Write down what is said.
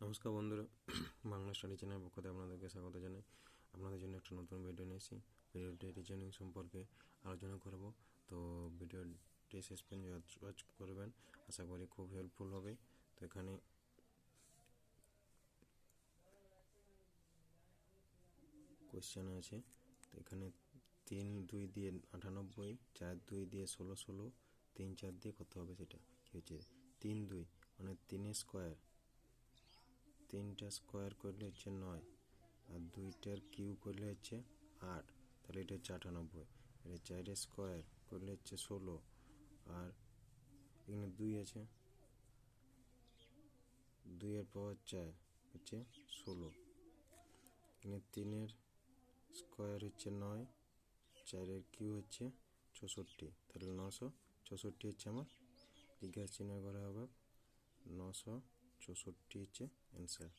নমস্কার বন্ধুরা, বাংলা স্টাডি চ্যানেলের পক্ষ থেকে আপনাদেরকে স্বাগত জানাই। আপনাদের জন্য একটা নতুন ভিডিও নিয়ে এসেছি। ভিডিওটি রিজনিং সম্পর্কে আলোচনা করব। তো ভিডিওটি শেষ পর্যন্ত ওয়াচ করবেন, আশা করি খুব হেল্পফুল হবে। তো এখানে কোয়েশ্চেন আছে। তো এখানে 3-2 দিয়ে 98, 4-2 দিয়ে 16, 3-4 দিয়ে কত হবে সেটা কি হচ্ছে 3-2 মানে 3 স্কোয়ার, 3টা স্কোয়ার করলে হচ্ছে 9, আর 2টার কিউ করলে হচ্ছে 8, তাহলে এটা হচ্ছে 98। এটা 4 স্কোয়ার করলে হচ্ছে 16, আর এখানে 2 আছে, 2 এর পাওয়ার 4 হচ্ছে 16। এখানে 3-এর স্কোয়ার হচ্ছে 9, 4-এর কিউ হচ্ছে 64, তাহলে 964 হচ্ছে আমার জিজ্ঞাসা চিহ্ন করা হবে। 964 হচ্ছে অ্যান্সার।